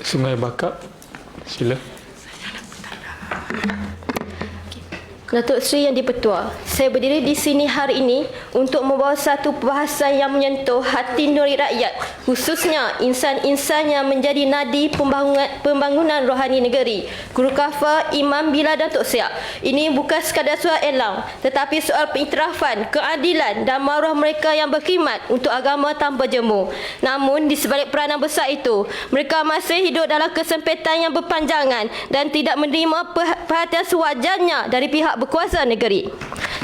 Sungai Bakap. Sila. Datuk Seri Yang di-Pertua, saya berdiri di sini hari ini untuk membawa satu perbahasan yang menyentuh hati nurani rakyat, khususnya insan-insan yang menjadi nadi pembangunan rohani negeri. Guru Khafa, Imam Bilal dan Tok Siap. Ini bukan sekadar soal elang, tetapi soal pengiktirafan, keadilan dan maruah mereka yang berkhidmat untuk agama tanpa jemu. Namun, di sebalik peranan besar itu, mereka masih hidup dalam kesempitan yang berpanjangan dan tidak menerima perhatian sewajarnya dari pihak berkuasa negeri.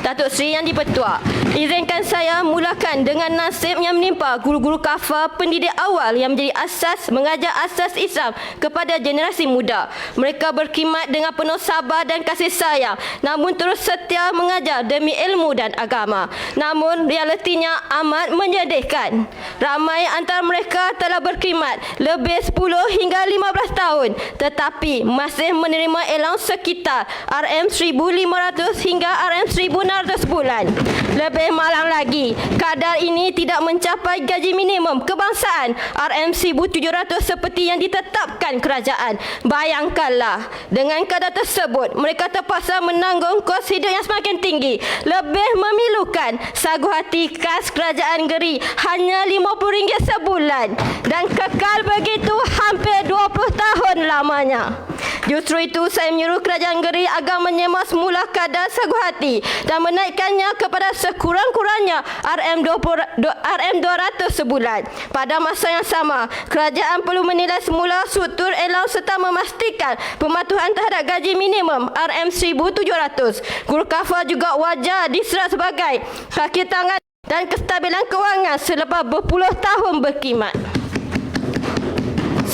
Datuk Seri Yang di-Pertua, izinkan saya mulakan dengan nasib yang menimpa guru-guru Khafa pendidik awal yang menjadi asas mengajar asas Islam kepada generasi muda. Mereka berkhidmat dengan penuh sabar dan kasih sayang, namun terus setia mengajar demi ilmu dan agama. Namun realitinya amat menyedihkan. Ramai antara mereka telah berkhidmat lebih 10 hingga 15 tahun tetapi masih menerima elang sekitar RM1,500 hingga RM1,600 bulan. Lebih malang lagi, kadar ini tidak mencapai gaji minimum kebangsaan RM1,700 seperti yang ditetapkan kerajaan. Bayangkanlah, dengan kadar tersebut, mereka terpaksa menanggung kos hidup yang semakin tinggi. Lebih memilukan, sagu hati kas kerajaan negeri hanya RM50 sebulan dan kekal begitu hampir 20 tahun lamanya. Justru itu saya menyuruh kerajaan negeri agar menyemak semula kadar sagu hati dan menaikkannya kepada sekurang-kurangnya RM200 sebulan. Pada masa yang sama, kerajaan perlu menilai semula struktur elang serta memastikan pematuhan terhadap gaji minimum RM1,700. Guru Khafa juga wajar diserat sebagai kaki tangan dan kestabilan kewangan selepas berpuluh tahun berkhidmat.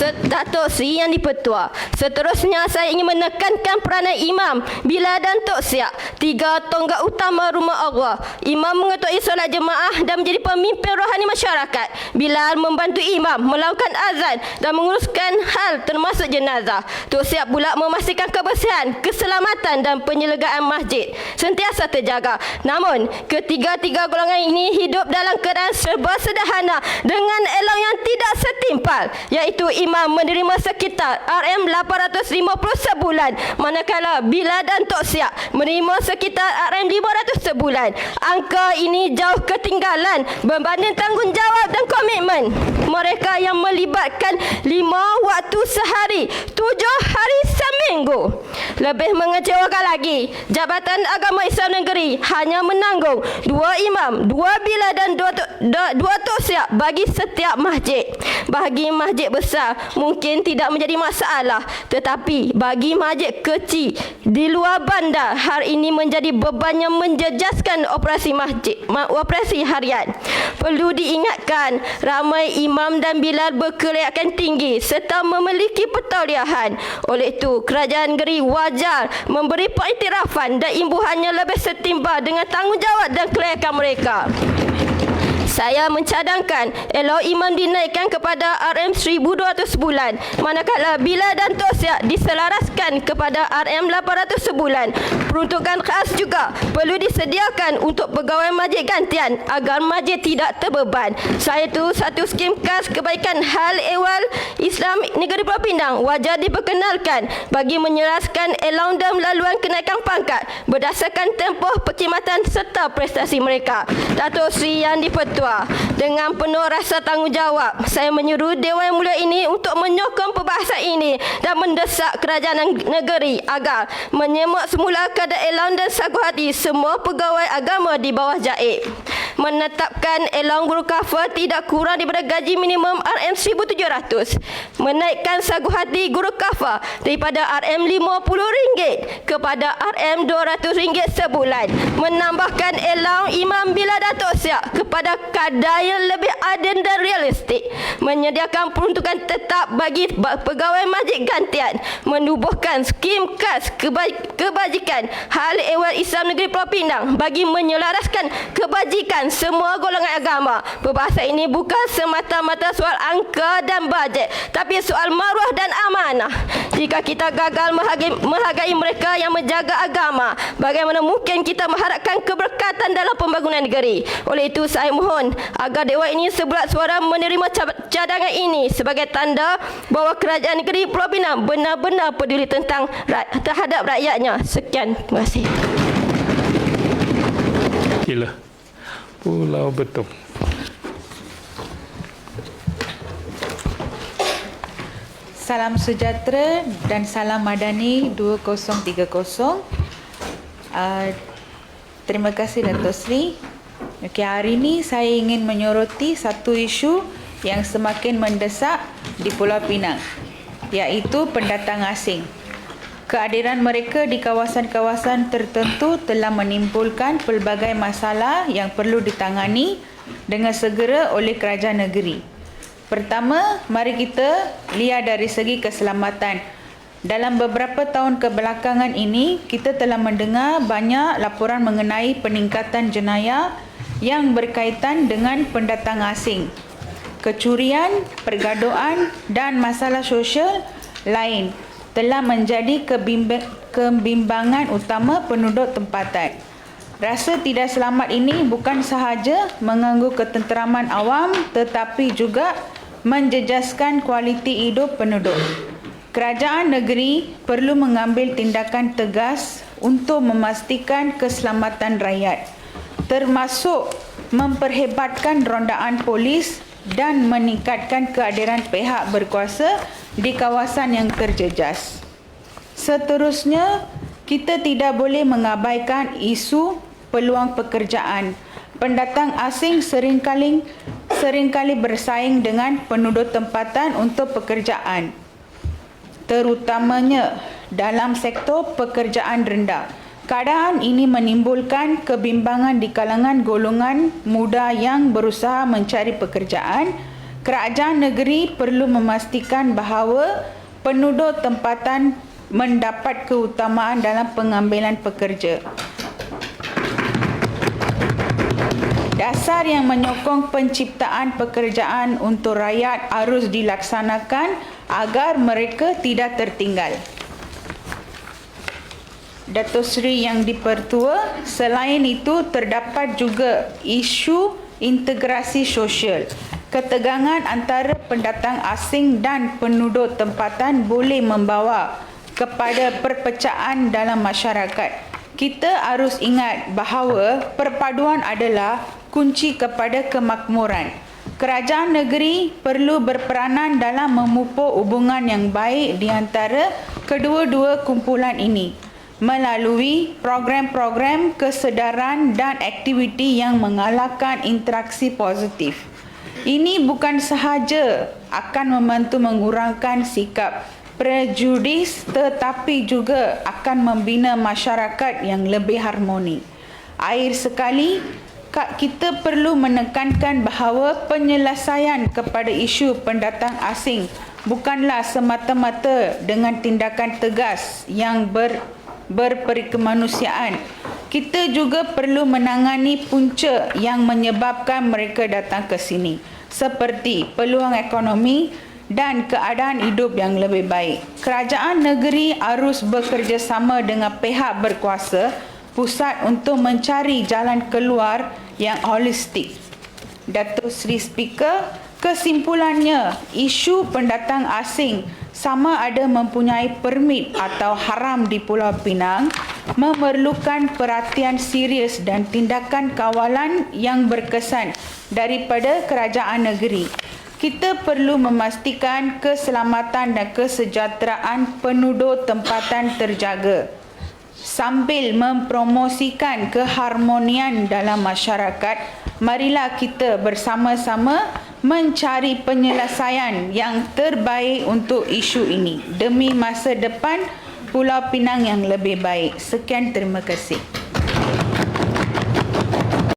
Datuk Seri Yang di-Pertua, seterusnya saya ingin menekankan peranan Imam Bilal dan Tok Siap, tiga tonggak utama rumah Allah. Imam mengetuai solat jemaah dan menjadi pemimpin rohani masyarakat. Bilal membantu Imam melakukan azan dan menguruskan hal termasuk jenazah. Tok Siap pula memastikan kebersihan, keselamatan dan penyelenggaraan masjid sentiasa terjaga. Namun, ketiga-tiga golongan ini hidup dalam keadaan serba sederhana dengan elang yang tidak setimpal, iaitu Imam menerima sekitar RM850 sebulan, manakala Bilal dan Tok Siap menerima sekitar RM500 sebulan. Angka ini jauh ketinggalan berbanding tanggungjawab dan komitmen mereka yang melibatkan 5 waktu sehari, 7 hari seminggu. Lebih mengecewakan lagi, Jabatan Agama Islam Negeri hanya menanggung 2 imam, 2 Bilal dan 2 Tok Siap bagi setiap masjid. Bagi masjid besar mungkin tidak menjadi masalah, tetapi bagi masjid kecil di luar bandar, hal ini menjadi beban yang menjejaskan operasi harian. Perlu diingatkan, ramai imam dan Bilal berkelayakan tinggi serta memiliki pertauliahan. Oleh itu, kerajaan negeri wajar memberi pengiktirafan dan imbuhannya lebih setimbang dengan tanggungjawab dan kelayakan mereka. Saya mencadangkan elok imam dinaikkan kepada RM1,200 sebulan, manakala Bilal dan Tok Siap diselaraskan kepada RM800 sebulan. Peruntukan khas juga perlu disediakan untuk pegawai masjid gantian agar masjid tidak terbeban. Selain itu, satu skim khas kebaikan hal ehwal Islam Negeri Pulau Pinang wajar diperkenalkan bagi menyelaraskan elang dan laluan kenaikan pangkat berdasarkan tempoh perkhidmatan serta prestasi mereka. Datuk Seri Yang di-Pertua, dengan penuh rasa tanggungjawab, saya menyuruh Dewan Yang Mulia ini untuk menyokong perbahasan ini dan mendesak kerajaan negeri agar menyemak semula kadar elang dan sagu hati semua pegawai agama di bawah jaib. Menetapkan elang guru Khafa tidak kurang daripada gaji minimum RM1,700. Menaikkan sagu hati guru Khafa daripada RM50 kepada RM200 sebulan. Menambahkan elang Imam Bilal dan Tok Siap kepada kadar yang lebih adil dan realistik. Menyediakan peruntukan tetap bagi pegawai masjid gantian. Menubuhkan skim khas kebajikan hal ehwal Islam Negeri Pulau Pinang bagi menyelaraskan kebajikan semua golongan agama. Perbahasan ini bukan semata-mata soal angka dan bajet, tapi soal maruah dan amanah. Jika Jika kita gagal menghargai mereka yang menjaga agama, bagaimana mungkin kita mengharapkan keberkatan dalam pembangunan negeri? Oleh itu, saya mohon agar Dewan ini sebulat suara menerima cadangan ini sebagai tanda bahawa kerajaan negeri Pulau Pinang benar-benar peduli terhadap rakyatnya. Sekian, terima kasih. Sila. Pulau Betung. Salam sejahtera dan salam madani 2030. Terima kasih Datuk Seri. Okay, hari ini saya ingin menyoroti satu isu yang semakin mendesak di Pulau Pinang, iaitu pendatang asing. Kehadiran mereka di kawasan-kawasan tertentu telah menimbulkan pelbagai masalah yang perlu ditangani dengan segera oleh kerajaan negeri. Pertama, mari kita lihat dari segi keselamatan. Dalam beberapa tahun kebelakangan ini, kita telah mendengar banyak laporan mengenai peningkatan jenayah yang berkaitan dengan pendatang asing, kecurian, pergaduhan dan masalah sosial lain telah menjadi kebimbangan utama penduduk tempatan. Rasa tidak selamat ini bukan sahaja mengganggu ketenteraman awam tetapi juga menjejaskan kualiti hidup penduduk. Kerajaan negeri perlu mengambil tindakan tegas untuk memastikan keselamatan rakyat, termasuk memperhebatkan rondaan polis dan meningkatkan kehadiran pihak berkuasa di kawasan yang terjejas. Seterusnya, kita tidak boleh mengabaikan isu peluang pekerjaan. Pendatang asing seringkali bersaing dengan penduduk tempatan untuk pekerjaan, terutamanya dalam sektor pekerjaan rendah. Keadaan ini menimbulkan kebimbangan di kalangan golongan muda yang berusaha mencari pekerjaan. Kerajaan negeri perlu memastikan bahawa penduduk tempatan mendapat keutamaan dalam pengambilan pekerja. Dasar yang menyokong penciptaan pekerjaan untuk rakyat harus dilaksanakan agar mereka tidak tertinggal. Datuk Seri Yang Dipertua, selain itu terdapat juga isu integrasi sosial. Ketegangan antara pendatang asing dan penduduk tempatan boleh membawa kepada perpecahan dalam masyarakat. Kita harus ingat bahawa perpaduan adalah kunci kepada kemakmuran. Kerajaan negeri perlu berperanan dalam memupuk hubungan yang baik di antara kedua-dua kumpulan ini melalui program-program kesedaran dan aktiviti yang mengalahkan interaksi positif. Ini bukan sahaja akan membantu mengurangkan sikap prejudis tetapi juga akan membina masyarakat yang lebih harmoni. Akhir sekali, kita perlu menekankan bahawa penyelesaian kepada isu pendatang asing bukanlah semata-mata dengan tindakan tegas yang berperikemanusiaan. Kita juga perlu menangani punca yang menyebabkan mereka datang ke sini, seperti peluang ekonomi dan keadaan hidup yang lebih baik. Kerajaan negeri harus bekerjasama dengan pihak berkuasa pusat untuk mencari jalan keluar yang holistik. Datuk Seri Speaker, kesimpulannya, isu pendatang asing sama ada mempunyai permit atau haram di Pulau Pinang memerlukan perhatian serius dan tindakan kawalan yang berkesan daripada kerajaan negeri. Kita perlu memastikan keselamatan dan kesejahteraan penduduk tempatan terjaga sambil mempromosikan keharmonian dalam masyarakat. Marilah kita bersama-sama mencari penyelesaian yang terbaik untuk isu ini demi masa depan Pulau Pinang yang lebih baik. Sekian, terima kasih.